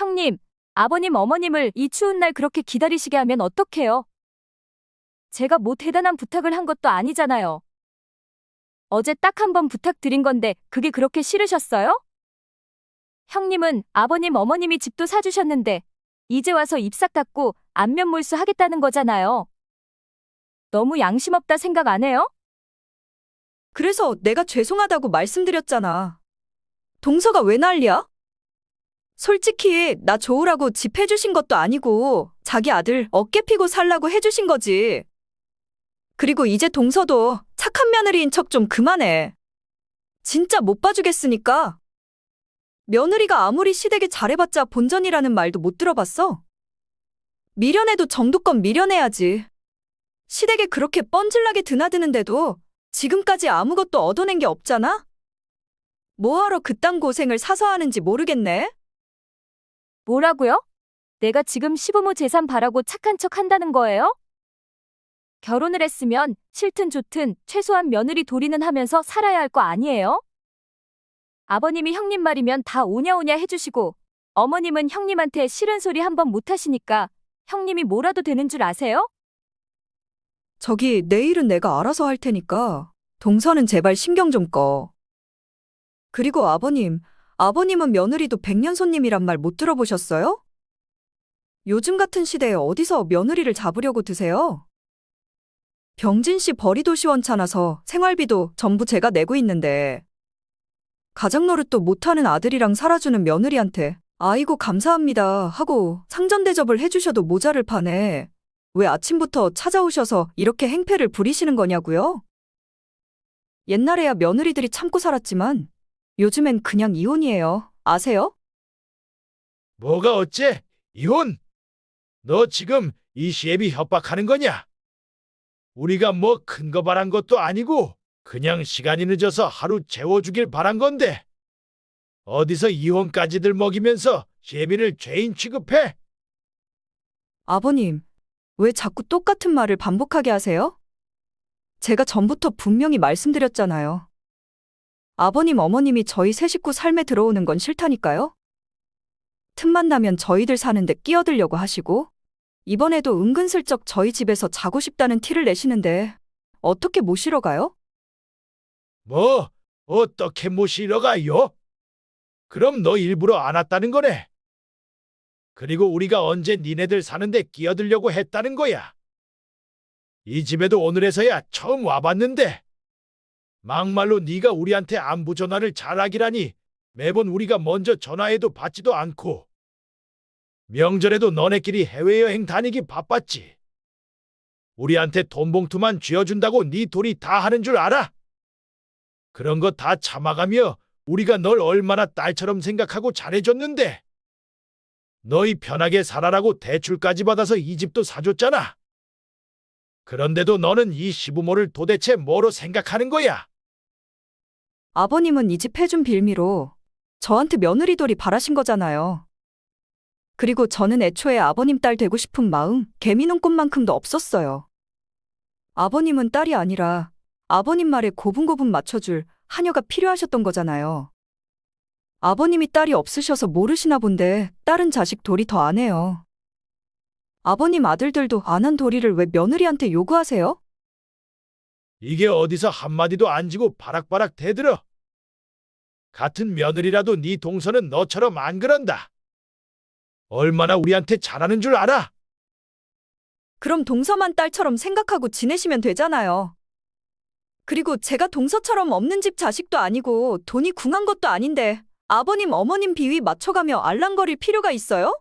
형님, 아버님, 어머님을 이 추운 날 그렇게 기다리시게 하면 어떡해요? 제가 뭐 대단한 부탁을 한 것도 아니잖아요. 어제 딱 한 번 부탁드린 건데 그게 그렇게 싫으셨어요? 형님은 아버님, 어머님이 집도 사주셨는데 이제 와서 입 싹 닫고 안면 몰수 하겠다는 거잖아요. 너무 양심 없다 생각 안 해요? 그래서 내가 죄송하다고 말씀드렸잖아. 동서가 왜 난리야? 솔직히 나 좋으라고 집 해주신 것도 아니고 자기 아들 어깨 피고 살라고 해주신 거지. 그리고 이제 동서도 착한 며느리인 척 좀 그만해. 진짜 못 봐주겠으니까. 며느리가 아무리 시댁에 잘해봤자 본전이라는 말도 못 들어봤어? 미련해도 정도껏 미련해야지. 시댁에 그렇게 뻔질나게 드나드는데도 지금까지 아무것도 얻어낸 게 없잖아? 뭐하러 그딴 고생을 사서 하는지 모르겠네. 뭐라고요? 내가 지금 시부모 재산 바라고 착한 척 한다는 거예요? 결혼을 했으면 싫든 좋든 최소한 며느리 도리는 하면서 살아야 할 거 아니에요? 아버님이 형님 말이면 다 오냐오냐 해주시고 어머님은 형님한테 싫은 소리 한 번 못 하시니까 형님이 뭐라도 되는 줄 아세요? 저기 내일은 내가 알아서 할 테니까 동서는 제발 신경 좀 꺼. 그리고 아버님은 며느리도 백년 손님이란 말 못 들어보셨어요? 요즘 같은 시대에 어디서 며느리를 잡으려고 드세요? 병진 씨 벌이도 시원찮아서 생활비도 전부 제가 내고 있는데 가장 노릇도 못하는 아들이랑 살아주는 며느리한테 아이고 감사합니다 하고 상전 대접을 해주셔도 모자를 파네. 왜 아침부터 찾아오셔서 이렇게 행패를 부리시는 거냐고요? 옛날에야 며느리들이 참고 살았지만 요즘엔 그냥 이혼이에요. 아세요? 뭐가 어째? 이혼? 너 지금 이 시애비 협박하는 거냐? 우리가 뭐 큰 거 바란 것도 아니고 그냥 시간이 늦어서 하루 재워주길 바란 건데 어디서 이혼까지들 먹이면서 시애비를 죄인 취급해? 아버님, 왜 자꾸 똑같은 말을 반복하게 하세요? 제가 전부터 분명히 말씀드렸잖아요. 아버님, 어머님이 저희 세 식구 삶에 들어오는 건 싫다니까요? 틈만 나면 저희들 사는데 끼어들려고 하시고 이번에도 은근슬쩍 저희 집에서 자고 싶다는 티를 내시는데 어떻게 모시러 가요? 뭐 어떻게 모시러 가요? 그럼 너 일부러 안 왔다는 거네. 그리고 우리가 언제 니네들 사는데 끼어들려고 했다는 거야. 이 집에도 오늘에서야 처음 와봤는데 막말로 네가 우리한테 안부 전화를 잘하기라니 매번 우리가 먼저 전화해도 받지도 않고 명절에도 너네끼리 해외여행 다니기 바빴지. 우리한테 돈 봉투만 쥐어준다고 네 돈이 다 하는 줄 알아? 그런 거 다 참아가며 우리가 널 얼마나 딸처럼 생각하고 잘해줬는데 너희 편하게 살아라고 대출까지 받아서 이 집도 사줬잖아. 그런데도 너는 이 시부모를 도대체 뭐로 생각하는 거야? 아버님은 이 집 해준 빌미로 저한테 며느리돌이 바라신 거잖아요. 그리고 저는 애초에 아버님 딸 되고 싶은 마음 개미눈꽃만큼도 없었어요. 아버님은 딸이 아니라 아버님 말에 고분고분 맞춰줄 하녀가 필요하셨던 거잖아요. 아버님이 딸이 없으셔서 모르시나 본데 딸은 자식 도리 더 안 해요. 아버님 아들들도 안 한 도리를 왜 며느리한테 요구하세요? 이게 어디서 한마디도 안 지고 바락바락 대들어. 같은 며느리라도 네 동서는 너처럼 안 그런다. 얼마나 우리한테 잘하는 줄 알아? 그럼 동서만 딸처럼 생각하고 지내시면 되잖아요. 그리고 제가 동서처럼 없는 집 자식도 아니고 돈이 궁한 것도 아닌데 아버님, 어머님 비위 맞춰가며 알랑거릴 필요가 있어요?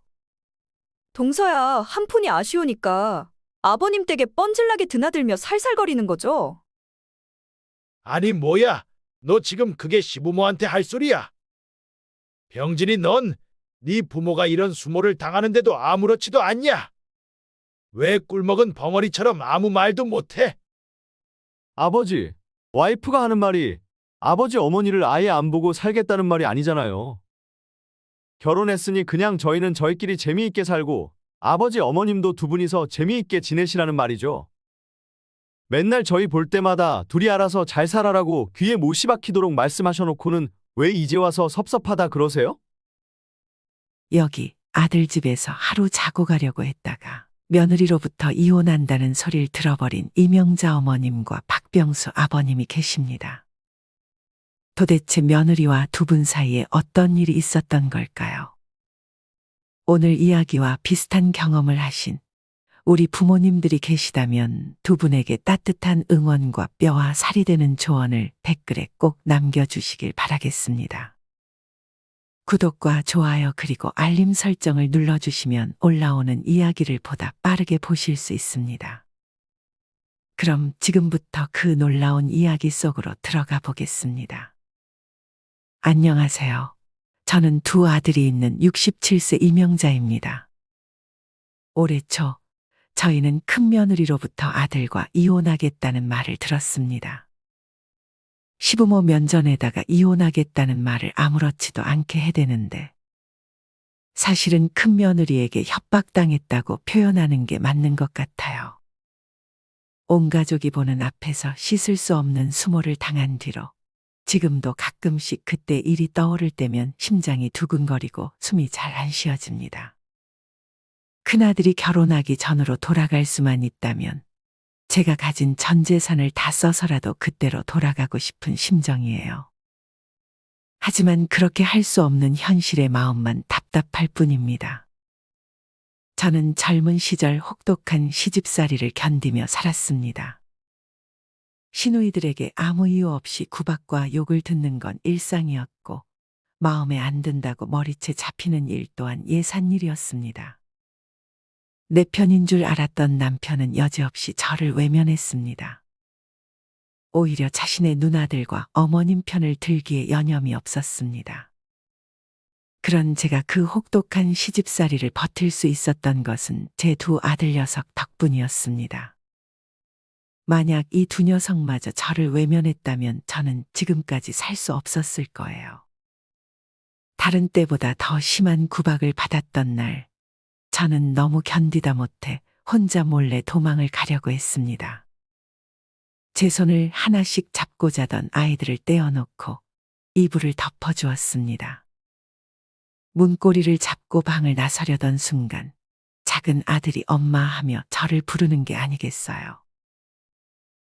동서야 한푼이 아쉬우니까 아버님 댁에 뻔질나게 드나들며 살살거리는 거죠. 아니 뭐야? 너 지금 그게 시부모한테 할 소리야? 병진이 넌 네 부모가 이런 수모를 당하는데도 아무렇지도 않냐? 왜 꿀먹은 벙어리처럼 아무 말도 못해? 아버지, 와이프가 하는 말이 아버지 어머니를 아예 안 보고 살겠다는 말이 아니잖아요. 결혼했으니 그냥 저희는 저희끼리 재미있게 살고 아버지 어머님도 두 분이서 재미있게 지내시라는 말이죠. 맨날 저희 볼 때마다 둘이 알아서 잘 살아라고 귀에 못이 박히도록 말씀하셔놓고는 왜 이제 와서 섭섭하다 그러세요? 여기 아들 집에서 하루 자고 가려고 했다가 며느리로부터 이혼한다는 소리를 들어버린 이명자 어머님과 박병수 아버님이 계십니다. 도대체 며느리와 두 분 사이에 어떤 일이 있었던 걸까요? 오늘 이야기와 비슷한 경험을 하신 우리 부모님들이 계시다면 두 분에게 따뜻한 응원과 뼈와 살이 되는 조언을 댓글에 꼭 남겨주시길 바라겠습니다. 구독과 좋아요 그리고 알림 설정을 눌러주시면 올라오는 이야기를 보다 빠르게 보실 수 있습니다. 그럼 지금부터 그 놀라운 이야기 속으로 들어가 보겠습니다. 안녕하세요. 저는 두 아들이 있는 67세 이명자입니다. 올해 초 저희는 큰며느리로부터 아들과 이혼하겠다는 말을 들었습니다. 시부모 면전에다가 이혼하겠다는 말을 아무렇지도 않게 해대는데 사실은 큰며느리에게 협박당했다고 표현하는 게 맞는 것 같아요. 온 가족이 보는 앞에서 씻을 수 없는 수모를 당한 뒤로 지금도 가끔씩 그때 일이 떠오를 때면 심장이 두근거리고 숨이 잘 안 쉬어집니다. 큰아들이 결혼하기 전으로 돌아갈 수만 있다면 제가 가진 전 재산을 다 써서라도 그때로 돌아가고 싶은 심정이에요. 하지만 그렇게 할 수 없는 현실의 마음만 답답할 뿐입니다. 저는 젊은 시절 혹독한 시집살이를 견디며 살았습니다. 시누이들에게 아무 이유 없이 구박과 욕을 듣는 건 일상이었고 마음에 안 든다고 머리채 잡히는 일 또한 예산일이었습니다. 내 편인 줄 알았던 남편은 여지없이 저를 외면했습니다. 오히려 자신의 누나들과 어머님 편을 들기에 여념이 없었습니다. 그런 제가 그 혹독한 시집살이를 버틸 수 있었던 것은 제 두 아들 녀석 덕분이었습니다. 만약 이 두 녀석마저 저를 외면했다면 저는 지금까지 살 수 없었을 거예요. 다른 때보다 더 심한 구박을 받았던 날, 저는 너무 견디다 못해 혼자 몰래 도망을 가려고 했습니다. 제 손을 하나씩 잡고 자던 아이들을 떼어놓고 이불을 덮어주었습니다. 문고리를 잡고 방을 나서려던 순간 작은 아들이 엄마 하며 저를 부르는 게 아니겠어요.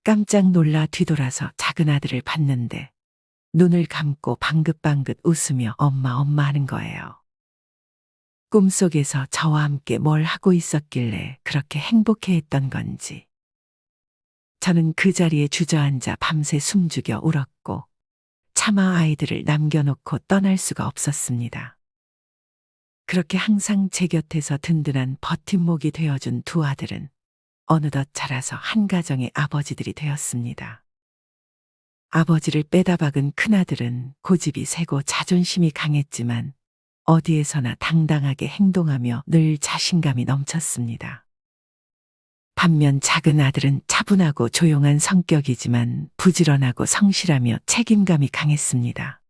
깜짝 놀라 뒤돌아서 작은 아들을 봤는데 눈을 감고 방긋방긋 웃으며 엄마 엄마 하는 거예요. 꿈속에서 저와 함께 뭘 하고 있었길래 그렇게 행복해했던 건지. 저는 그 자리에 주저앉아 밤새 숨죽여 울었고 차마 아이들을 남겨놓고 떠날 수가 없었습니다. 그렇게 항상 제 곁에서 든든한 버팀목이 되어준 두 아들은 어느덧 자라서 한 가정의 아버지들이 되었습니다. 아버지를 빼다 박은 큰아들은 고집이 세고 자존심이 강했지만 어디에서나 당당하게 행동하며 늘 자신감이 넘쳤습니다. 반면 작은 아들은 차분하고 조용한 성격이지만 부지런하고 성실하며 책임감이 강했습니다.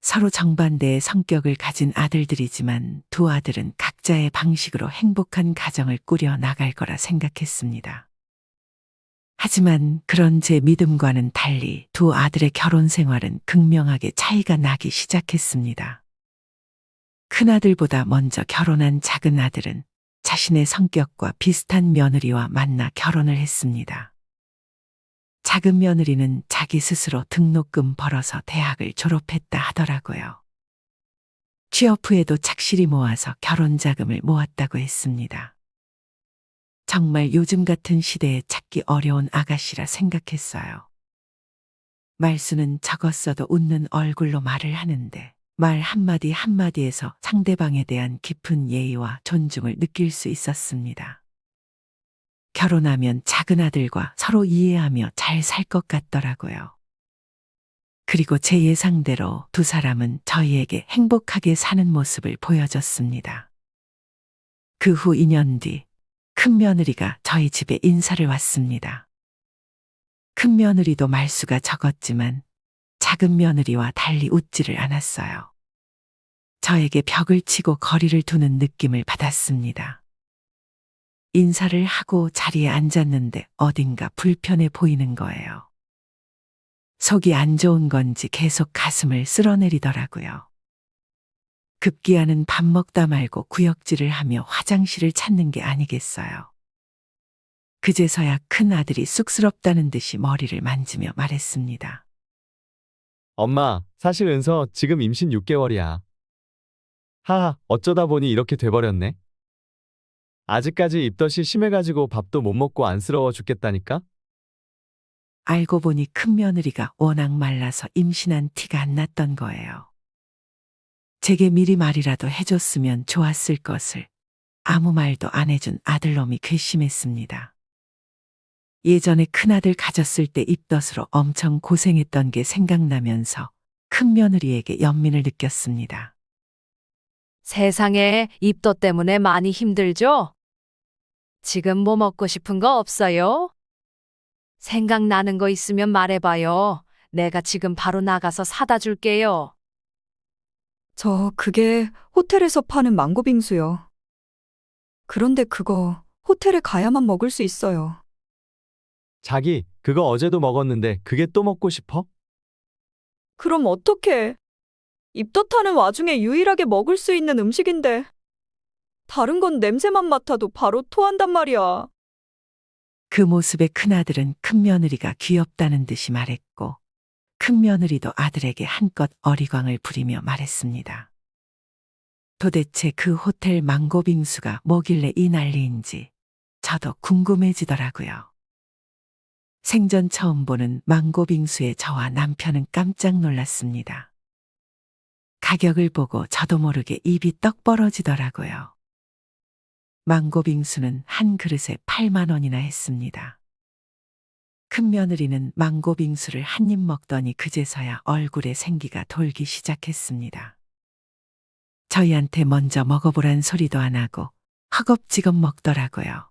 서로 정반대의 성격을 가진 아들들이지만 두 아들은 각자의 방식으로 행복한 가정을 꾸려 나갈 거라 생각했습니다. 하지만 그런 제 믿음과는 달리 두 아들의 결혼 생활은 극명하게 차이가 나기 시작했습니다. 큰아들보다 먼저 결혼한 작은 아들은 자신의 성격과 비슷한 며느리와 만나 결혼을 했습니다. 작은 며느리는 자기 스스로 등록금 벌어서 대학을 졸업했다 하더라고요. 취업 후에도 착실히 모아서 결혼 자금을 모았다고 했습니다. 정말 요즘 같은 시대에 찾기 어려운 아가씨라 생각했어요. 말수는 적었어도 웃는 얼굴로 말을 하는데 말 한마디 한마디에서 상대방에 대한 깊은 예의와 존중을 느낄 수 있었습니다. 결혼하면 작은 아들과 서로 이해하며 잘 살 것 같더라고요. 그리고 제 예상대로 두 사람은 저희에게 행복하게 사는 모습을 보여줬습니다. 그 후 2년 뒤 큰며느리가 저희 집에 인사를 왔습니다. 큰며느리도 말수가 적었지만 작은 며느리와 달리 웃지를 않았어요. 저에게 벽을 치고 거리를 두는 느낌을 받았습니다. 인사를 하고 자리에 앉았는데 어딘가 불편해 보이는 거예요. 속이 안 좋은 건지 계속 가슴을 쓸어내리더라고요. 그 급기야는 밥 먹다 말고 구역질을 하며 화장실을 찾는 게 아니겠어요. 그제서야 큰 아들이 쑥스럽다는 듯이 머리를 만지며 말했습니다. 엄마, 사실 은서 지금 임신 6개월이야. 하하, 어쩌다 보니 이렇게 돼버렸네. 아직까지 입덧이 심해가지고 밥도 못 먹고 안쓰러워 죽겠다니까? 알고 보니 큰 며느리가 워낙 말라서 임신한 티가 안 났던 거예요. 제게 미리 말이라도 해줬으면 좋았을 것을 아무 말도 안 해준 아들놈이 괘씸했습니다. 예전에 큰아들 가졌을 때 입덧으로 엄청 고생했던 게 생각나면서 큰 며느리에게 연민을 느꼈습니다. 세상에 입덧 때문에 많이 힘들죠? 지금 뭐 먹고 싶은 거 없어요? 생각나는 거 있으면 말해봐요. 내가 지금 바로 나가서 사다 줄게요. 그게 호텔에서 파는 망고 빙수요. 그런데 그거 호텔에 가야만 먹을 수 있어요. 자기, 그거 어제도 먹었는데 그게 또 먹고 싶어? 그럼 어떡해? 입덧하는 와중에 유일하게 먹을 수 있는 음식인데. 다른 건 냄새만 맡아도 바로 토한단 말이야. 그 모습에 큰아들은 큰 며느리가 귀엽다는 듯이 말했고 큰 며느리도 아들에게 한껏 어리광을 부리며 말했습니다. 도대체 그 호텔 망고 빙수가 뭐길래 이 난리인지 저도 궁금해지더라고요. 생전 처음 보는 망고 빙수에 저와 남편은 깜짝 놀랐습니다. 가격을 보고 저도 모르게 입이 떡 벌어지더라고요. 망고 빙수는 한 그릇에 8만 원이나 했습니다. 큰 며느리는 망고 빙수를 한 입 먹더니 그제서야 얼굴에 생기가 돌기 시작했습니다. 저희한테 먼저 먹어보란 소리도 안 하고 허겁지겁 먹더라고요.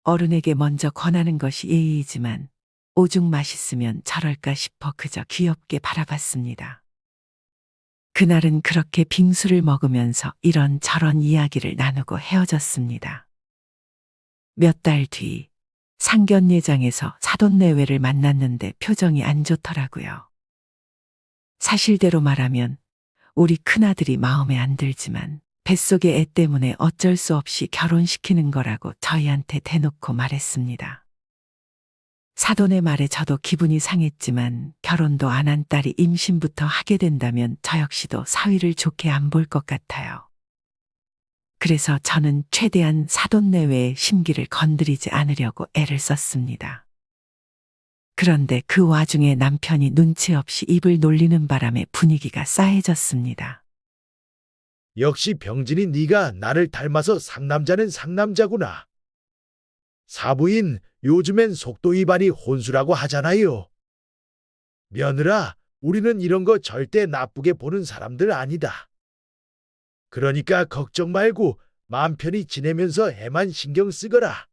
어른에게 먼저 권하는 것이 예의이지만 오죽 맛있으면 저럴까 싶어 그저 귀엽게 바라봤습니다. 그날은 그렇게 빙수를 먹으면서 이런저런 이야기를 나누고 헤어졌습니다. 몇 달 뒤 상견례장에서 사돈내외를 만났는데 표정이 안 좋더라고요. 사실대로 말하면 우리 큰아들이 마음에 안 들지만 뱃속의 애 때문에 어쩔 수 없이 결혼시키는 거라고 저희한테 대놓고 말했습니다. 사돈의 말에 저도 기분이 상했지만 결혼도 안 한 딸이 임신부터 하게 된다면 저 역시도 사위를 좋게 안 볼 것 같아요. 그래서 저는 최대한 사돈내외의 심기를 건드리지 않으려고 애를 썼습니다. 그런데 그 와중에 남편이 눈치 없이 입을 놀리는 바람에 분위기가 싸해졌습니다. 역시 병진이 네가 나를 닮아서 상남자는 상남자구나. 사부인, 요즘엔 속도 위반이 혼수라고 하잖아요. 며느라, 우리는 이런 거 절대 나쁘게 보는 사람들 아니다. 그러니까 걱정 말고 마음 편히 지내면서 애만 신경 쓰거라.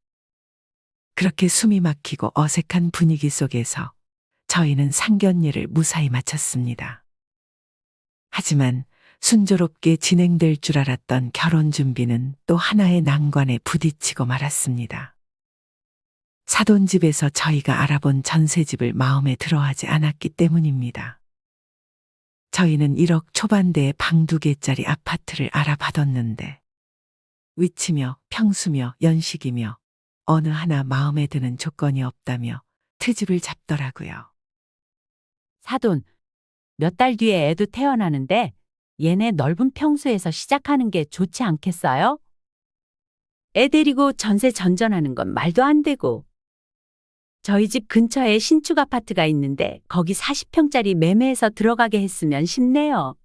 그렇게 숨이 막히고 어색한 분위기 속에서 저희는 상견례를 무사히 마쳤습니다. 하지만 순조롭게 진행될 줄 알았던 결혼 준비는 또 하나의 난관에 부딪히고 말았습니다. 사돈집에서 저희가 알아본 전세집을 마음에 들어하지 않았기 때문입니다. 저희는 1억 초반대의 방 2개짜리 아파트를 알아봐뒀는데 위치며 평수며 연식이며 어느 하나 마음에 드는 조건이 없다며 트집을 잡더라고요. 사돈, 몇 달 뒤에 애도 태어나는데 얘네 넓은 평수에서 시작하는 게 좋지 않겠어요? 애 데리고 전세 전전하는 건 말도 안 되고. 저희 집 근처에 신축 아파트가 있는데 거기 40평짜리 매매해서 들어가게 했으면 싶네요.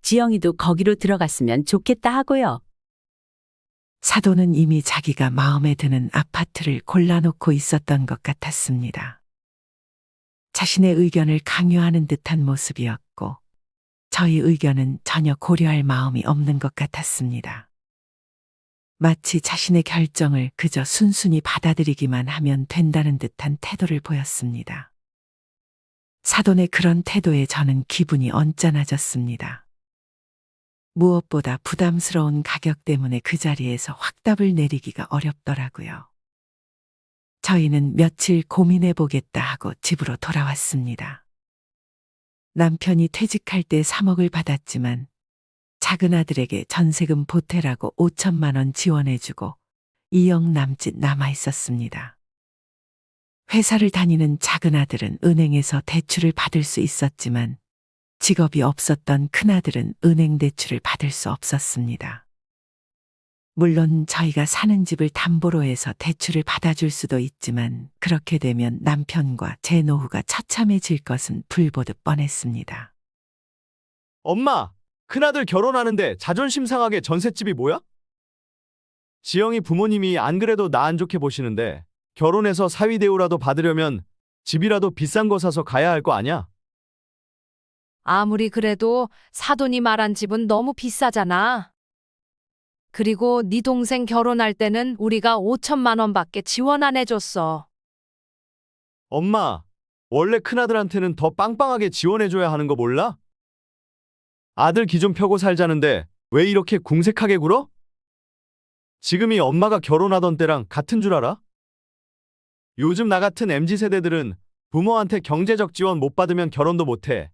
지영이도 거기로 들어갔으면 좋겠다 하고요. 사돈은 이미 자기가 마음에 드는 아파트를 골라놓고 있었던 것 같았습니다. 자신의 의견을 강요하는 듯한 모습이었고 저희 의견은 전혀 고려할 마음이 없는 것 같았습니다. 마치 자신의 결정을 그저 순순히 받아들이기만 하면 된다는 듯한 태도를 보였습니다. 사돈의 그런 태도에 저는 기분이 언짢아졌습니다. 무엇보다 부담스러운 가격 때문에 그 자리에서 확답을 내리기가 어렵더라고요. 저희는 며칠 고민해 보겠다 하고 집으로 돌아왔습니다. 남편이 퇴직할 때 3억을 받았지만 작은 아들에게 전세금 보태라고 5천만 원 지원해주고 2억 남짓 남아 있었습니다. 회사를 다니는 작은 아들은 은행에서 대출을 받을 수 있었지만 직업이 없었던 큰 아들은 은행 대출을 받을 수 없었습니다. 물론 저희가 사는 집을 담보로 해서 대출을 받아줄 수도 있지만 그렇게 되면 남편과 제 노후가 처참해질 것은 불보듯 뻔했습니다. 엄마, 큰아들 결혼하는데 자존심 상하게 전셋집이 뭐야? 지영이 부모님이 안 그래도 나 안 좋게 보시는데 결혼해서 사위 대우라도 받으려면 집이라도 비싼 거 사서 가야 할 거 아냐? 아무리 그래도 사돈이 말한 집은 너무 비싸잖아. 그리고 네 동생 결혼할 때는 우리가 5천만 원밖에 지원 안 해줬어. 엄마, 원래 큰아들한테는 더 빵빵하게 지원해줘야 하는 거 몰라? 아들 기 좀 펴고 살자는데 왜 이렇게 궁색하게 굴어? 지금이 엄마가 결혼하던 때랑 같은 줄 알아? 요즘 나 같은 MZ세대들은 부모한테 경제적 지원 못 받으면 결혼도 못 해.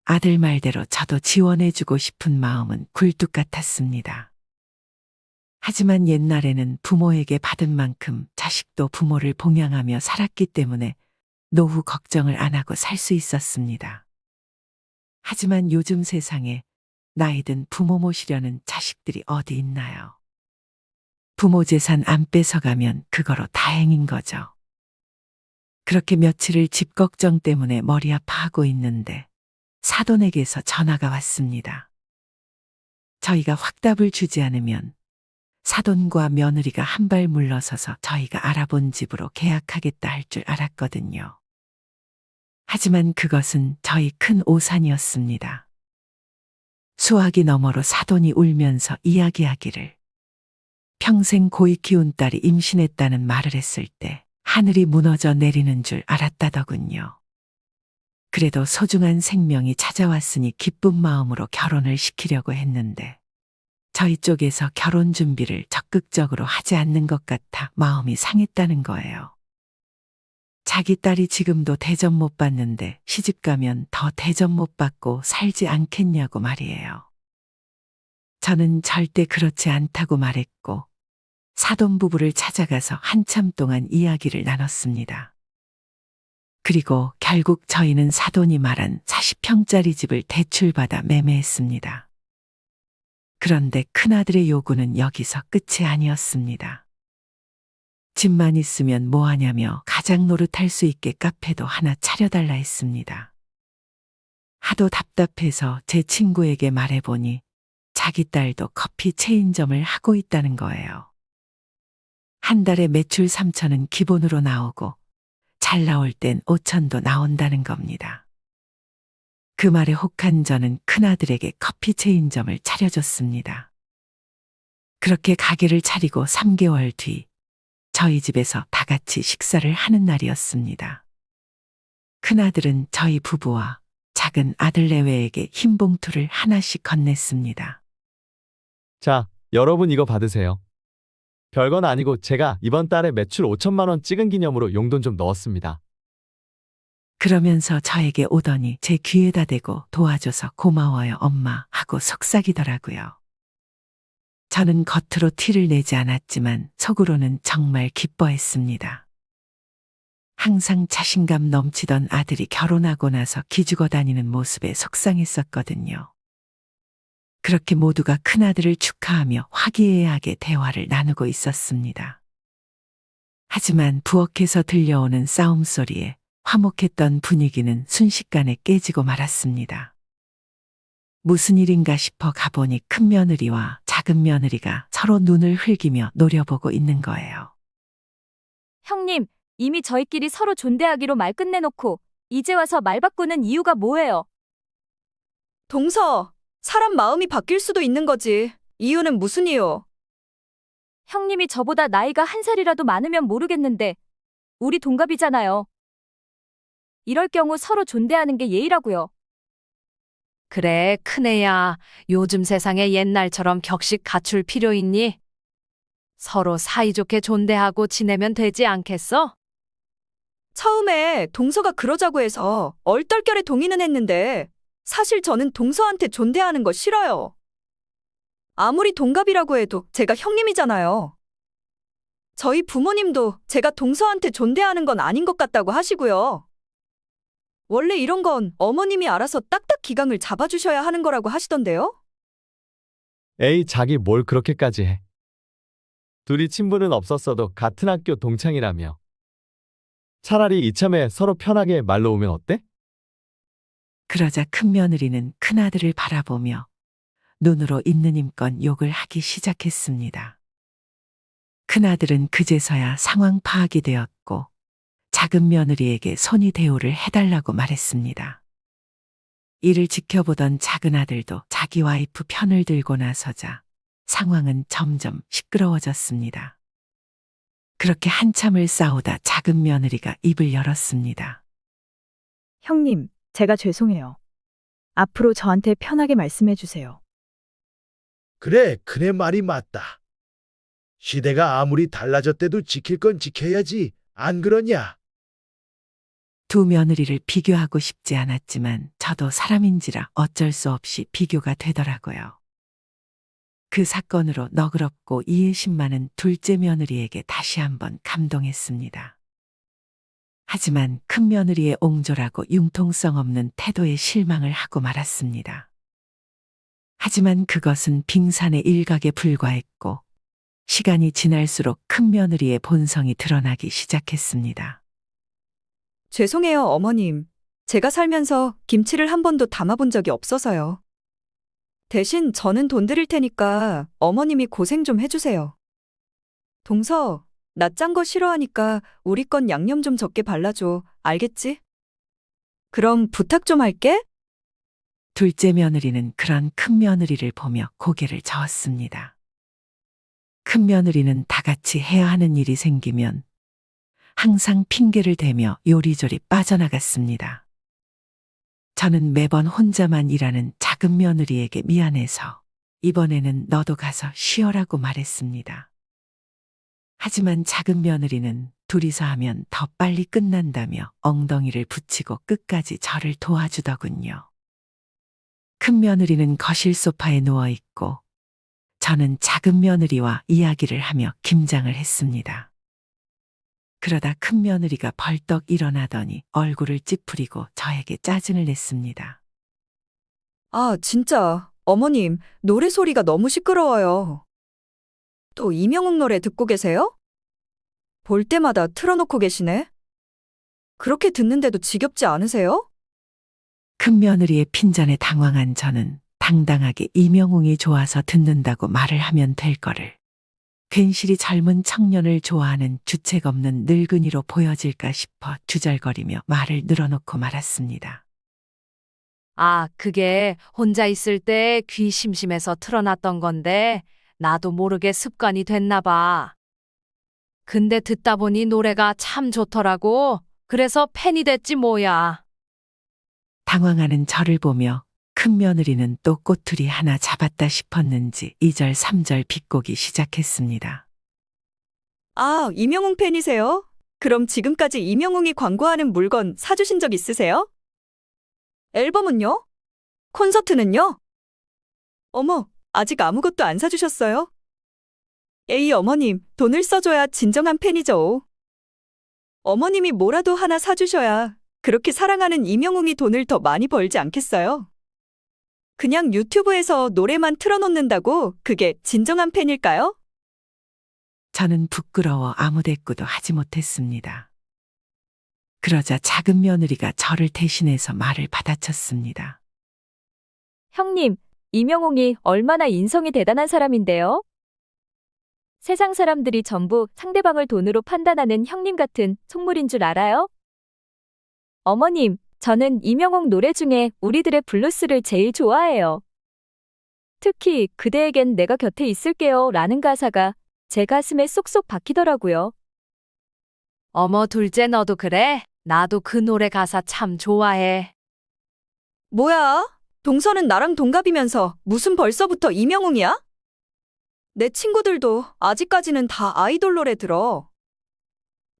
아들 말대로 저도 지원해주고 싶은 마음은 굴뚝 같았습니다. 하지만 옛날에는 부모에게 받은 만큼 자식도 부모를 봉양하며 살았기 때문에 노후 걱정을 안 하고 살 수 있었습니다. 하지만 요즘 세상에 나이든 부모 모시려는 자식들이 어디 있나요? 부모 재산 안 뺏어가면 그거로 다행인 거죠. 그렇게 며칠을 집 걱정 때문에 머리 아파하고 있는데 사돈에게서 전화가 왔습니다. 저희가 확답을 주지 않으면 사돈과 며느리가 한 발 물러서서 저희가 알아본 집으로 계약하겠다 할 줄 알았거든요. 하지만 그것은 저희 큰 오산이었습니다. 수화기 너머로 사돈이 울면서 이야기하기를 평생 고이 키운 딸이 임신했다는 말을 했을 때 하늘이 무너져 내리는 줄 알았다더군요. 그래도 소중한 생명이 찾아왔으니 기쁜 마음으로 결혼을 시키려고 했는데 저희 쪽에서 결혼 준비를 적극적으로 하지 않는 것 같아 마음이 상했다는 거예요. 자기 딸이 지금도 대접 못 받는데 시집 가면 더 대접 못 받고 살지 않겠냐고 말이에요. 저는 절대 그렇지 않다고 말했고 사돈 부부를 찾아가서 한참 동안 이야기를 나눴습니다. 그리고 결국 저희는 사돈이 말한 40평짜리 집을 대출받아 매매했습니다. 그런데 큰아들의 요구는 여기서 끝이 아니었습니다. 집만 있으면 뭐하냐며 가장 노릇할 수 있게 카페도 하나 차려달라 했습니다. 하도 답답해서 제 친구에게 말해보니 자기 딸도 커피 체인점을 하고 있다는 거예요. 한 달에 매출 3천은 기본으로 나오고 잘 나올 땐 5천도 나온다는 겁니다. 그 말에 혹한 저는 큰아들에게 커피 체인점을 차려줬습니다. 그렇게 가게를 차리고 3개월 뒤 저희 집에서 다 같이 식사를 하는 날이었습니다. 큰아들은 저희 부부와 작은 아들 내외에게 흰 봉투를 하나씩 건넸습니다. 자, 여러분 이거 받으세요. 별건 아니고 제가 이번 달에 매출 5천만 원 찍은 기념으로 용돈 좀 넣었습니다. 그러면서 저에게 오더니 제 귀에다 대고 도와줘서 고마워요 엄마 하고 속삭이더라고요. 저는 겉으로 티를 내지 않았지만 속으로는 정말 기뻐했습니다. 항상 자신감 넘치던 아들이 결혼하고 나서 기죽어 다니는 모습에 속상했었거든요. 그렇게 모두가 큰아들을 축하하며 화기애애하게 대화를 나누고 있었습니다. 하지만 부엌에서 들려오는 싸움 소리에 화목했던 분위기는 순식간에 깨지고 말았습니다. 무슨 일인가 싶어 가보니 큰 며느리와 작은 며느리가 서로 눈을 흘기며 노려보고 있는 거예요. 형님, 이미 저희끼리 서로 존대하기로 말 끝내놓고 이제 와서 말 바꾸는 이유가 뭐예요? 동서, 사람 마음이 바뀔 수도 있는 거지. 이유는 무슨 이유? 형님이 저보다 나이가 한 살이라도 많으면 모르겠는데 우리 동갑이잖아요. 이럴 경우 서로 존대하는 게 예의라고요. 그래, 큰애야. 요즘 세상에 옛날처럼 격식 갖출 필요 있니? 서로 사이좋게 존대하고 지내면 되지 않겠어? 처음에 동서가 그러자고 해서 얼떨결에 동의는 했는데 사실 저는 동서한테 존대하는 거 싫어요. 아무리 동갑이라고 해도 제가 형님이잖아요. 저희 부모님도 제가 동서한테 존대하는 건 아닌 것 같다고 하시고요. 원래 이런 건 어머님이 알아서 딱딱 기강을 잡아주셔야 하는 거라고 하시던데요? 에이, 자기 뭘 그렇게까지 해. 둘이 친분은 없었어도 같은 학교 동창이라며. 차라리 이참에 서로 편하게 말로 오면 어때? 그러자 큰며느리는 큰아들을 바라보며 눈으로 있는 힘껏 욕을 하기 시작했습니다. 큰아들은 그제서야 상황 파악이 되었고 작은 며느리에게 손이 대우를 해달라고 말했습니다. 이를 지켜보던 작은 아들도 자기 와이프 편을 들고 나서자 상황은 점점 시끄러워졌습니다. 그렇게 한참을 싸우다 작은 며느리가 입을 열었습니다. 형님, 제가 죄송해요. 앞으로 저한테 편하게 말씀해 주세요. 그래, 그네 말이 맞다. 시대가 아무리 달라졌대도 지킬 건 지켜야지. 안 그러냐? 두 며느리를 비교하고 싶지 않았지만 저도 사람인지라 어쩔 수 없이 비교가 되더라고요. 그 사건으로 너그럽고 이해심 많은 둘째 며느리에게 다시 한번 감동했습니다. 하지만 큰 며느리의 옹졸하고 융통성 없는 태도에 실망을 하고 말았습니다. 하지만 그것은 빙산의 일각에 불과했고 시간이 지날수록 큰 며느리의 본성이 드러나기 시작했습니다. 죄송해요, 어머님. 제가 살면서 김치를 한 번도 담아본 적이 없어서요. 대신 저는 돈 드릴 테니까 어머님이 고생 좀 해주세요. 동서, 나 짠 거 싫어하니까 우리 건 양념 좀 적게 발라줘. 알겠지? 그럼 부탁 좀 할게. 둘째 며느리는 그런 큰 며느리를 보며 고개를 저었습니다. 큰 며느리는 다 같이 해야 하는 일이 생기면 항상 핑계를 대며 요리조리 빠져나갔습니다. 저는 매번 혼자만 일하는 작은 며느리에게 미안해서 이번에는 너도 가서 쉬어라고 말했습니다. 하지만 작은 며느리는 둘이서 하면 더 빨리 끝난다며 엉덩이를 붙이고 끝까지 저를 도와주더군요. 큰 며느리는 거실 소파에 누워있고 저는 작은 며느리와 이야기를 하며 김장을 했습니다. 그러다 큰 며느리가 벌떡 일어나더니 얼굴을 찌푸리고 저에게 짜증을 냈습니다. 아, 진짜. 어머님, 노래 소리가 너무 시끄러워요. 또 이명웅 노래 듣고 계세요? 볼 때마다 틀어놓고 계시네. 그렇게 듣는데도 지겹지 않으세요? 큰 며느리의 핀잔에 당황한 저는 당당하게 이명웅이 좋아서 듣는다고 말을 하면 될 거를 괜시리 젊은 청년을 좋아하는 주책 없는 늙은이로 보여질까 싶어 주절거리며 말을 늘어놓고 말았습니다. 아, 그게 혼자 있을 때 귀 심심해서 틀어놨던 건데 나도 모르게 습관이 됐나 봐. 근데 듣다 보니 노래가 참 좋더라고. 그래서 팬이 됐지 뭐야. 당황하는 저를 보며 큰 며느리는 또 꼬투리 하나 잡았다 싶었는지 2절 3절 비꼬기 시작했습니다. 아, 이명웅 팬이세요? 그럼 지금까지 이명웅이 광고하는 물건 사주신 적 있으세요? 앨범은요? 콘서트는요? 어머, 아직 아무것도 안 사주셨어요? 에이, 어머님, 돈을 써줘야 진정한 팬이죠. 어머님이 뭐라도 하나 사주셔야 그렇게 사랑하는 이명웅이 돈을 더 많이 벌지 않겠어요? 그냥 유튜브에서 노래만 틀어놓는다고 그게 진정한 팬일까요? 저는 부끄러워 아무 대꾸도 하지 못했습니다. 그러자 작은 며느리가 저를 대신해서 말을 받아쳤습니다. 형님, 이명웅이 얼마나 인성이 대단한 사람인데요? 세상 사람들이 전부 상대방을 돈으로 판단하는 형님 같은 속물인 줄 알아요? 어머님, 저는 이명웅 노래 중에 우리들의 블루스를 제일 좋아해요. 특히 그대에겐 내가 곁에 있을게요 라는 가사가 제 가슴에 쏙쏙 박히더라고요. 어머, 둘째 너도 그래? 나도 그 노래 가사 참 좋아해. 뭐야? 동서는 나랑 동갑이면서 무슨 벌써부터 이명웅이야? 내 친구들도 아직까지는 다 아이돌 노래 들어.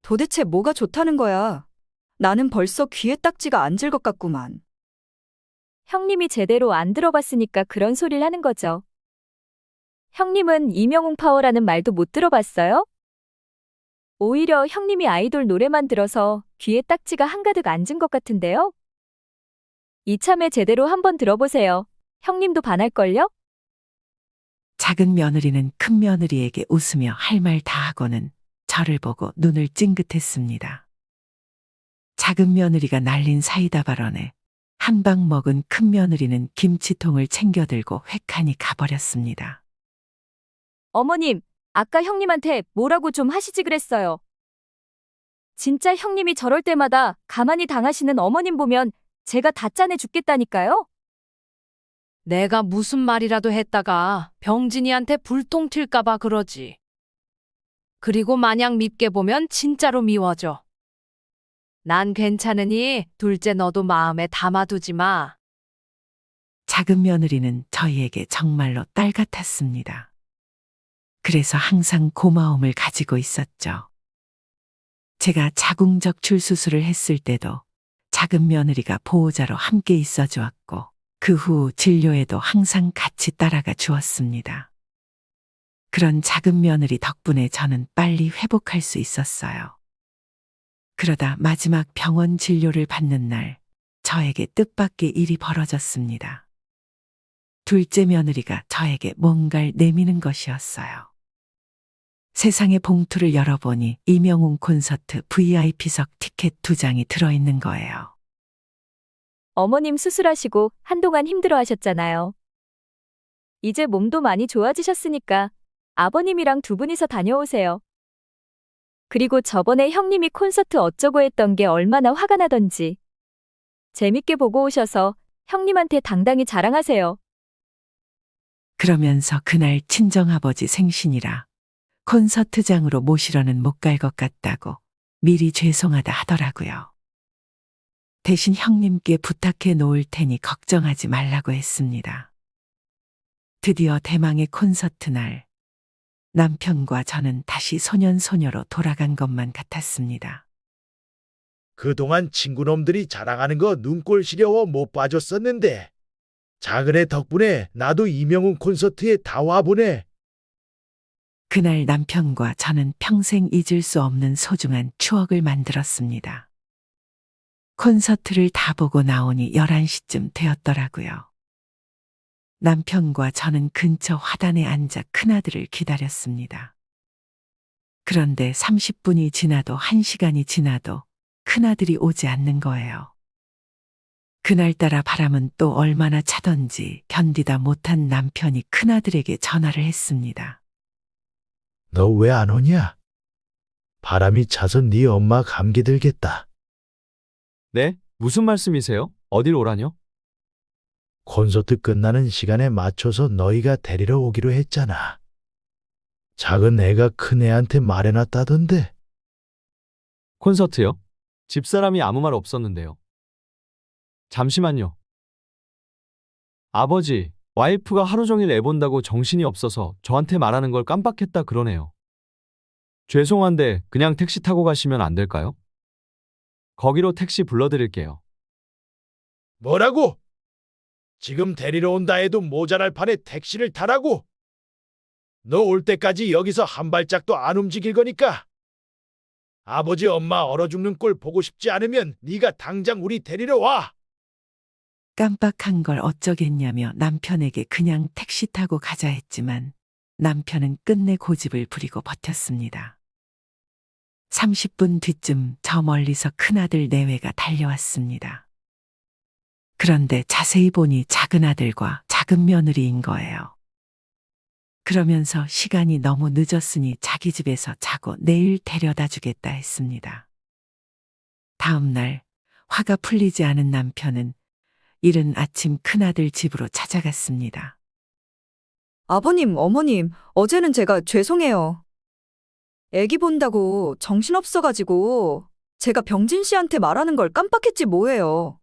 도대체 뭐가 좋다는 거야? 나는 벌써 귀에 딱지가 앉을 것 같구만. 형님이 제대로 안 들어봤으니까 그런 소리를 하는 거죠. 형님은 이명웅 파워라는 말도 못 들어봤어요? 오히려 형님이 아이돌 노래만 들어서 귀에 딱지가 한가득 앉은 것 같은데요? 이참에 제대로 한번 들어보세요. 형님도 반할걸요? 작은 며느리는 큰 며느리에게 웃으며 할 말 다 하고는 저를 보고 눈을 찡긋했습니다. 작은 며느리가 날린 사이다 발언에 한 방 먹은 큰 며느리는 김치통을 챙겨들고 획하니 가버렸습니다. 어머님, 아까 형님한테 뭐라고 좀 하시지 그랬어요. 진짜 형님이 저럴 때마다 가만히 당하시는 어머님 보면 제가 다 짠해 죽겠다니까요? 내가 무슨 말이라도 했다가 병진이한테 불똥 튈까봐 그러지. 그리고 마냥 밉게 보면 진짜로 미워져. 난 괜찮으니 둘째 너도 마음에 담아두지 마. 작은 며느리는 저희에게 정말로 딸 같았습니다. 그래서 항상 고마움을 가지고 있었죠. 제가 자궁적출 수술을 했을 때도 작은 며느리가 보호자로 함께 있어 주었고 그 후 진료에도 항상 같이 따라가 주었습니다. 그런 작은 며느리 덕분에 저는 빨리 회복할 수 있었어요. 그러다 마지막 병원 진료를 받는 날 저에게 뜻밖의 일이 벌어졌습니다. 둘째 며느리가 저에게 뭔가를 내미는 것이었어요. 세상의 봉투를 열어보니 이명웅 콘서트 VIP석 티켓 2장이 들어있는 거예요. 어머님 수술하시고 한동안 힘들어 하셨잖아요. 이제 몸도 많이 좋아지셨으니까 아버님이랑 두 분이서 다녀오세요. 그리고 저번에 형님이 콘서트 어쩌고 했던 게 얼마나 화가 나던지 재밌게 보고 오셔서 형님한테 당당히 자랑하세요. 그러면서 그날 친정아버지 생신이라 콘서트장으로 모시러는 못 갈 것 같다고 미리 죄송하다 하더라고요. 대신 형님께 부탁해 놓을 테니 걱정하지 말라고 했습니다. 드디어 대망의 콘서트 날, 남편과 저는 다시 소년소녀로 돌아간 것만 같았습니다. 그동안 친구놈들이 자랑하는 거 눈꼴 시려워 못 봐줬었는데 작은 애 덕분에 나도 이명웅 콘서트에 다 와보네. 그날 남편과 저는 평생 잊을 수 없는 소중한 추억을 만들었습니다. 콘서트를 다 보고 나오니 11시쯤 되었더라고요. 남편과 저는 근처 화단에 앉아 큰아들을 기다렸습니다. 그런데 30분이 지나도 1시간이 지나도 큰아들이 오지 않는 거예요. 그날따라 바람은 또 얼마나 차던지 견디다 못한 남편이 큰아들에게 전화를 했습니다. 너 왜 안 오냐? 바람이 차서 네 엄마 감기 들겠다. 네? 무슨 말씀이세요? 어딜 오라뇨? 콘서트 끝나는 시간에 맞춰서 너희가 데리러 오기로 했잖아. 작은 애가 큰 애한테 말해놨다던데. 콘서트요? 집사람이 아무 말 없었는데요. 잠시만요. 아버지, 와이프가 하루 종일 애 본다고 정신이 없어서 저한테 말하는 걸 깜빡했다 그러네요. 죄송한데 그냥 택시 타고 가시면 안 될까요? 거기로 택시 불러드릴게요. 뭐라고? 지금 데리러 온다 해도 모자랄 판에 택시를 타라고? 너 올 때까지 여기서 한 발짝도 안 움직일 거니까. 아버지 엄마 얼어 죽는 꼴 보고 싶지 않으면 네가 당장 우리 데리러 와. 깜빡한 걸 어쩌겠냐며 남편에게 그냥 택시 타고 가자 했지만 남편은 끝내 고집을 부리고 버텼습니다. 30분 뒤쯤 저 멀리서 큰아들 내외가 달려왔습니다. 그런데 자세히 보니 작은 아들과 작은 며느리인 거예요. 그러면서 시간이 너무 늦었으니 자기 집에서 자고 내일 데려다 주겠다 했습니다. 다음 날 화가 풀리지 않은 남편은 이른 아침 큰아들 집으로 찾아갔습니다. 아버님, 어머님, 어제는 제가 죄송해요. 애기 본다고 정신없어가지고 제가 병진 씨한테 말하는 걸 깜빡했지 뭐예요.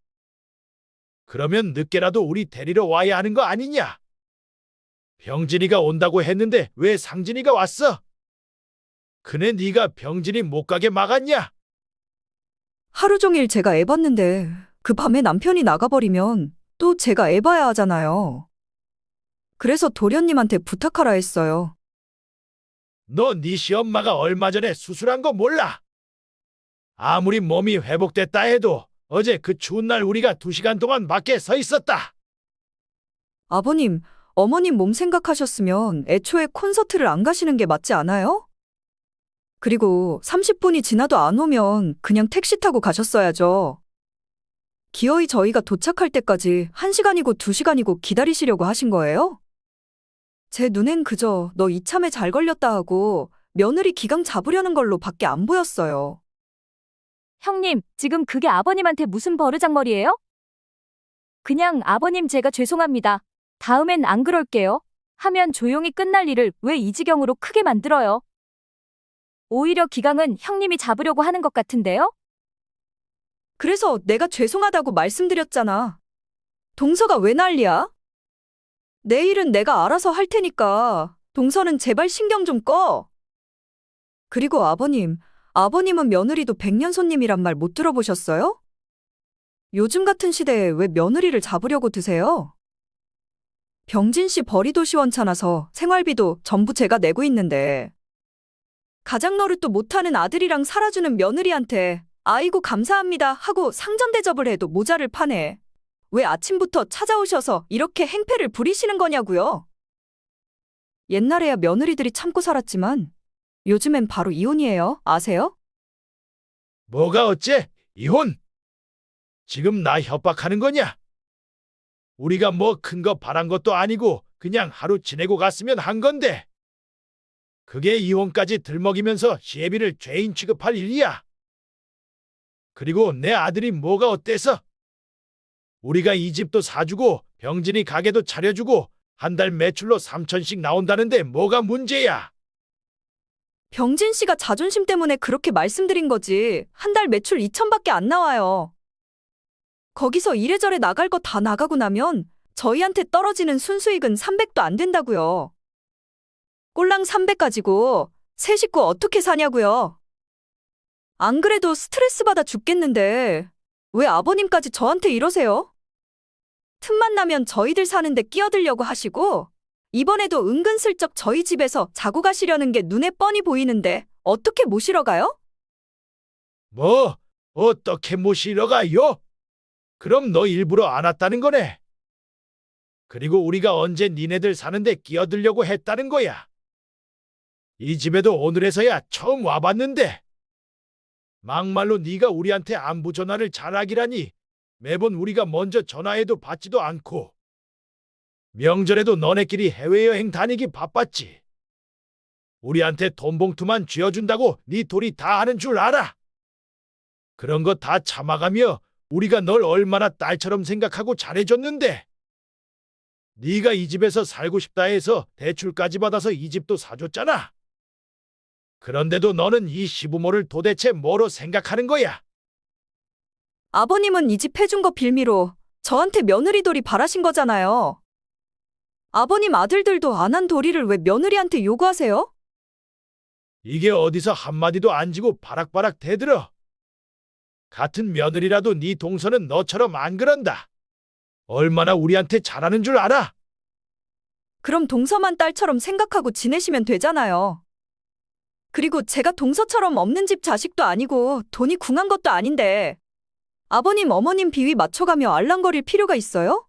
그러면 늦게라도 우리 데리러 와야 하는 거 아니냐? 병진이가 온다고 했는데 왜 상진이가 왔어? 그네 네가 병진이 못 가게 막았냐? 하루 종일 제가 애 봤는데 그 밤에 남편이 나가버리면 또 제가 애봐야 하잖아요. 그래서 도련님한테 부탁하라 했어요. 너 네 시엄마가 얼마 전에 수술한 거 몰라? 아무리 몸이 회복됐다 해도 어제 그 추운 날 우리가 2시간 동안 밖에 서 있었다. 아버님, 어머님 몸 생각하셨으면 애초에 콘서트를 안 가시는 게 맞지 않아요? 그리고 30분이 지나도 안 오면 그냥 택시 타고 가셨어야죠. 기어이 저희가 도착할 때까지 1시간이고 2시간이고 기다리시려고 하신 거예요? 제 눈엔 그저 너 이참에 잘 걸렸다 하고 며느리 기강 잡으려는 걸로 밖에 안 보였어요. 형님, 지금 그게 아버님한테 무슨 버르장머리예요? 그냥 아버님 제가 죄송합니다. 다음엔 안 그럴게요. 하면 조용히 끝날 일을 왜 이 지경으로 크게 만들어요? 오히려 기강은 형님이 잡으려고 하는 것 같은데요? 그래서 내가 죄송하다고 말씀드렸잖아. 동서가 왜 난리야? 내일은 내가 알아서 할 테니까 동서는 제발 신경 좀 꺼. 그리고 아버님은 며느리도 백년 손님이란 말 못 들어보셨어요? 요즘 같은 시대에 왜 며느리를 잡으려고 드세요? 병진 씨 벌이도 시원찮아서 생활비도 전부 제가 내고 있는데 가장 노릇도 못하는 아들이랑 살아주는 며느리한테 아이고 감사합니다 하고 상전 대접을 해도 모자를 파네. 왜 아침부터 찾아오셔서 이렇게 행패를 부리시는 거냐고요? 옛날에야 며느리들이 참고 살았지만 요즘엔 바로 이혼이에요. 아세요? 뭐가 어째? 이혼? 지금 나 협박하는 거냐? 우리가 뭐 큰 거 바란 것도 아니고 그냥 하루 지내고 갔으면 한 건데. 그게 이혼까지 들먹이면서 시애비를 죄인 취급할 일이야. 그리고 내 아들이 뭐가 어때서? 우리가 이 집도 사주고 병진이 가게도 차려주고 한 달 매출로 3천씩 나온다는데 뭐가 문제야? 병진 씨가 자존심 때문에 그렇게 말씀드린 거지. 한 달 매출 2천밖에 안 나와요. 거기서 이래저래 나갈 거 다 나가고 나면 저희한테 떨어지는 순수익은 300도 안 된다고요. 꼴랑 300 가지고 세 식구 어떻게 사냐고요. 안 그래도 스트레스 받아 죽겠는데 왜 아버님까지 저한테 이러세요? 틈만 나면 저희들 사는데 끼어들려고 하시고 이번에도 은근슬쩍 저희 집에서 자고 가시려는 게 눈에 뻔히 보이는데 어떻게 모시러 가요? 뭐? 어떻게 모시러 가요? 그럼 너 일부러 안 왔다는 거네. 그리고 우리가 언제 니네들 사는데 끼어들려고 했다는 거야. 이 집에도 오늘에서야 처음 와봤는데 막말로 네가 우리한테 안부 전화를 잘하기라니. 매번 우리가 먼저 전화해도 받지도 않고 명절에도 너네끼리 해외여행 다니기 바빴지. 우리한테 돈 봉투만 쥐어준다고 네 돌이 다 하는 줄 알아? 그런 거 다 참아가며 우리가 널 얼마나 딸처럼 생각하고 잘해줬는데 네가 이 집에서 살고 싶다 해서 대출까지 받아서 이 집도 사줬잖아. 그런데도 너는 이 시부모를 도대체 뭐로 생각하는 거야? 아버님은 이 집 해준 거 빌미로 저한테 며느리돌이 바라신 거잖아요. 아버님 아들들도 안 한 도리를 왜 며느리한테 요구하세요? 이게 어디서 한마디도 안 지고 바락바락 대들어. 같은 며느리라도 네 동서는 너처럼 안 그런다. 얼마나 우리한테 잘하는 줄 알아? 그럼 동서만 딸처럼 생각하고 지내시면 되잖아요. 그리고 제가 동서처럼 없는 집 자식도 아니고 돈이 궁한 것도 아닌데 아버님 어머님 비위 맞춰가며 알랑거릴 필요가 있어요?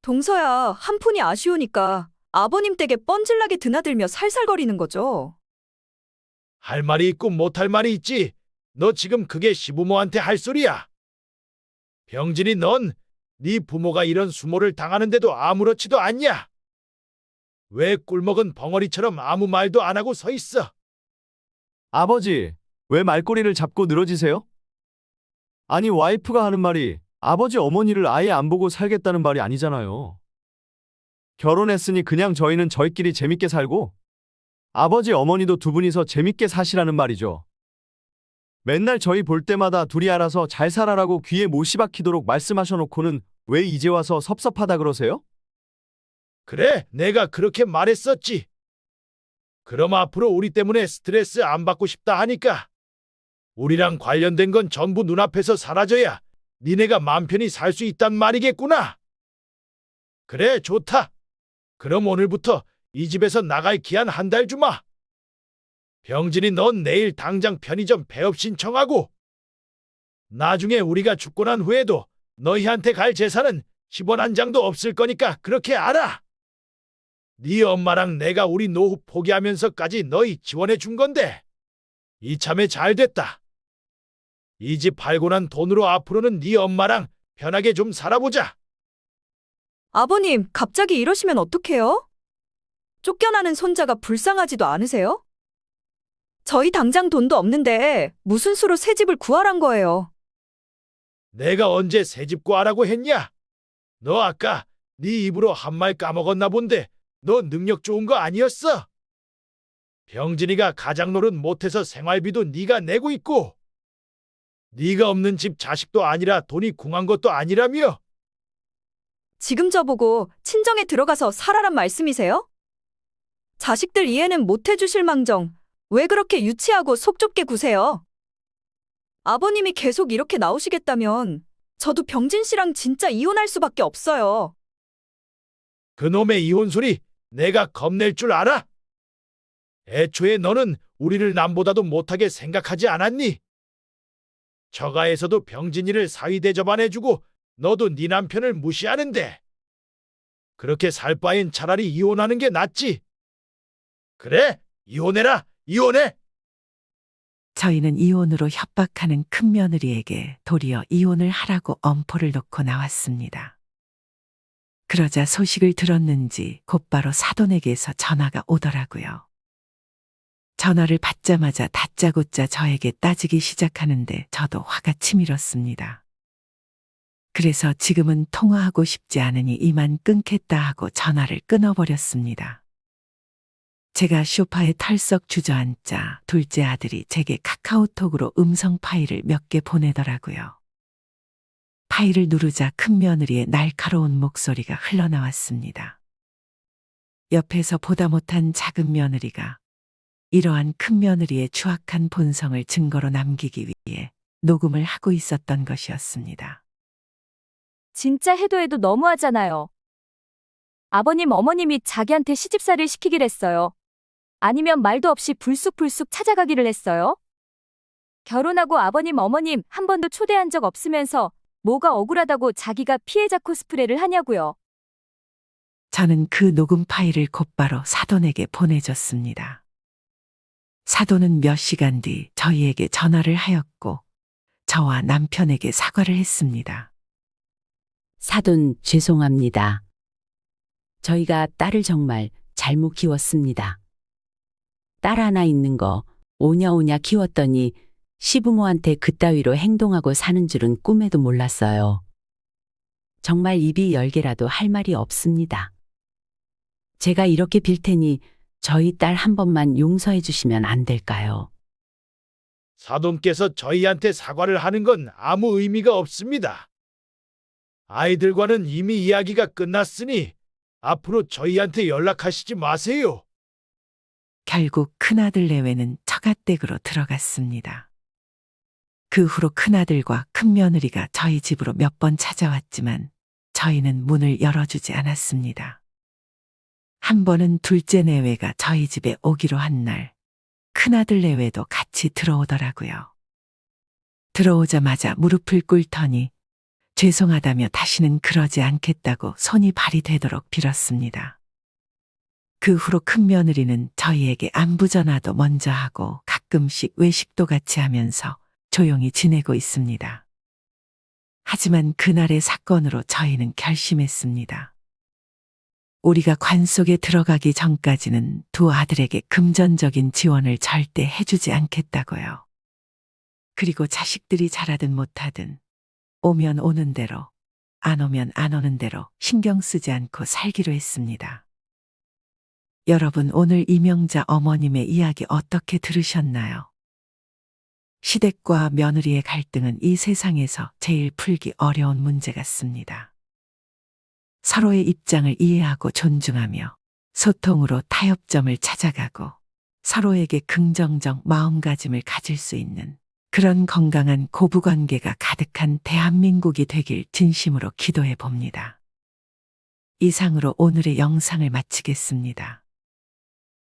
동서야 한 푼이 아쉬우니까 아버님 댁에 뻔질나게 드나들며 살살거리는 거죠. 할 말이 있고 못할 말이 있지. 너 지금 그게 시부모한테 할 소리야. 병진이 넌 네 부모가 이런 수모를 당하는데도 아무렇지도 않냐? 왜 꿀먹은 벙어리처럼 아무 말도 안 하고 서 있어? 아버지, 왜 말꼬리를 잡고 늘어지세요? 아니, 와이프가 하는 말이 아버지 어머니를 아예 안 보고 살겠다는 말이 아니잖아요. 결혼했으니 그냥 저희는 저희끼리 재밌게 살고 아버지 어머니도 두 분이서 재밌게 사시라는 말이죠. 맨날 저희 볼 때마다 둘이 알아서 잘 살아라고 귀에 못이 박히도록 말씀하셔놓고는 왜 이제 와서 섭섭하다 그러세요? 그래, 내가 그렇게 말했었지. 그럼 앞으로 우리 때문에 스트레스 안 받고 싶다 하니까 우리랑 관련된 건 전부 눈앞에서 사라져야 니네가 맘 편히 살 수 있단 말이겠구나. 그래, 좋다. 그럼 오늘부터 이 집에서 나갈 기한 한 달 주마. 병진이 넌 내일 당장 편의점 폐업 신청하고 나중에 우리가 죽고 난 후에도 너희한테 갈 재산은 10원 한 장도 없을 거니까 그렇게 알아. 네 엄마랑 내가 우리 노후 포기하면서까지 너희 지원해 준 건데 이참에 잘 됐다. 이 집 팔고 난 돈으로 앞으로는 네 엄마랑 편하게 좀 살아보자. 아버님, 갑자기 이러시면 어떡해요? 쫓겨나는 손자가 불쌍하지도 않으세요? 저희 당장 돈도 없는데 무슨 수로 새 집을 구하란 거예요. 내가 언제 새 집 구하라고 했냐? 너 아까 네 입으로 한 말 까먹었나 본데 너 능력 좋은 거 아니었어? 병진이가 가장 노릇 못해서 생활비도 네가 내고 있고 네가 없는 집 자식도 아니라 돈이 궁한 것도 아니라며? 지금 저보고 친정에 들어가서 살아란 말씀이세요? 자식들 이해는 못 해주실 망정 왜 그렇게 유치하고 속 좁게 구세요? 아버님이 계속 이렇게 나오시겠다면 저도 병진 씨랑 진짜 이혼할 수밖에 없어요. 그놈의 이혼 소리 내가 겁낼 줄 알아? 애초에 너는 우리를 남보다도 못하게 생각하지 않았니? 처가에서도 병진이를 사위 대접안해주고 너도 네 남편을 무시하는데 그렇게 살 바엔 차라리 이혼하는 게 낫지. 그래, 이혼해라, 이혼해. 저희는 이혼으로 협박하는 큰며느리에게 도리어 이혼을 하라고 엄포를 놓고 나왔습니다. 그러자 소식을 들었는지 곧바로 사돈에게서 전화가 오더라고요. 전화를 받자마자 다짜고짜 저에게 따지기 시작하는데 저도 화가 치밀었습니다. 그래서 지금은 통화하고 싶지 않으니 이만 끊겠다 하고 전화를 끊어버렸습니다. 제가 소파에 털썩 주저앉자 둘째 아들이 제게 카카오톡으로 음성 파일을 몇 개 보내더라고요. 파일을 누르자 큰며느리의 날카로운 목소리가 흘러나왔습니다. 옆에서 보다 못한 작은 며느리가 이러한 큰며느리의 추악한 본성을 증거로 남기기 위해 녹음을 하고 있었던 것이었습니다. 진짜 해도 해도 너무하잖아요. 아버님, 어머님이 자기한테 시집살이를 시키길 했어요. 아니면 말도 없이 불쑥불쑥 찾아가기를 했어요. 결혼하고 아버님, 어머님 한 번도 초대한 적 없으면서 뭐가 억울하다고 자기가 피해자 코스프레를 하냐고요. 저는 그 녹음 파일을 곧바로 사돈에게 보내줬습니다. 사돈은 몇 시간 뒤 저희에게 전화를 하였고 저와 남편에게 사과를 했습니다. 사돈 죄송합니다. 저희가 딸을 정말 잘못 키웠습니다. 딸 하나 있는 거 오냐오냐 키웠더니 시부모한테 그따위로 행동하고 사는 줄은 꿈에도 몰랐어요. 정말 입이 10개라도 할 말이 없습니다. 제가 이렇게 빌 테니 저희 딸 한 번만 용서해 주시면 안 될까요? 사돈께서 저희한테 사과를 하는 건 아무 의미가 없습니다. 아이들과는 이미 이야기가 끝났으니 앞으로 저희한테 연락하시지 마세요. 결국 큰아들 내외는 처가댁으로 들어갔습니다. 그 후로 큰아들과 큰며느리가 저희 집으로 몇 번 찾아왔지만 저희는 문을 열어주지 않았습니다. 한 번은 둘째 내외가 저희 집에 오기로 한 날 큰아들 내외도 같이 들어오더라고요. 들어오자마자 무릎을 꿇더니 죄송하다며 다시는 그러지 않겠다고 손이 발이 되도록 빌었습니다. 그 후로 큰며느리는 저희에게 안부 전화도 먼저 하고 가끔씩 외식도 같이 하면서 조용히 지내고 있습니다. 하지만 그날의 사건으로 저희는 결심했습니다. 우리가 관 속에 들어가기 전까지는 두 아들에게 금전적인 지원을 절대 해주지 않겠다고요. 그리고 자식들이 잘하든 못하든 오면 오는 대로, 안 오면 안 오는 대로 신경 쓰지 않고 살기로 했습니다. 여러분, 오늘 이명자 어머님의 이야기 어떻게 들으셨나요? 시댁과 며느리의 갈등은 이 세상에서 제일 풀기 어려운 문제 같습니다. 서로의 입장을 이해하고 존중하며 소통으로 타협점을 찾아가고 서로에게 긍정적 마음가짐을 가질 수 있는 그런 건강한 고부관계가 가득한 대한민국이 되길 진심으로 기도해 봅니다. 이상으로 오늘의 영상을 마치겠습니다.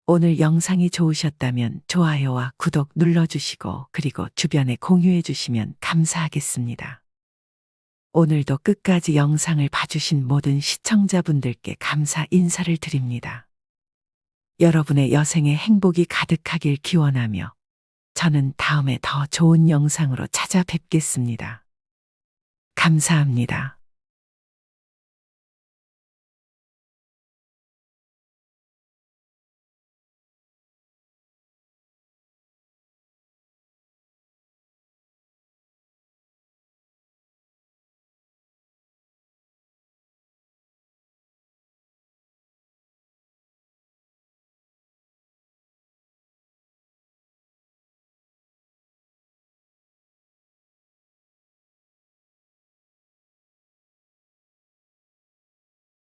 오늘 영상이 좋으셨다면 좋아요와 구독 눌러주시고 그리고 주변에 공유해 주시면 감사하겠습니다. 오늘도 끝까지 영상을 봐주신 모든 시청자분들께 감사 인사를 드립니다. 여러분의 여생에 행복이 가득하길 기원하며 저는 다음에 더 좋은 영상으로 찾아뵙겠습니다. 감사합니다.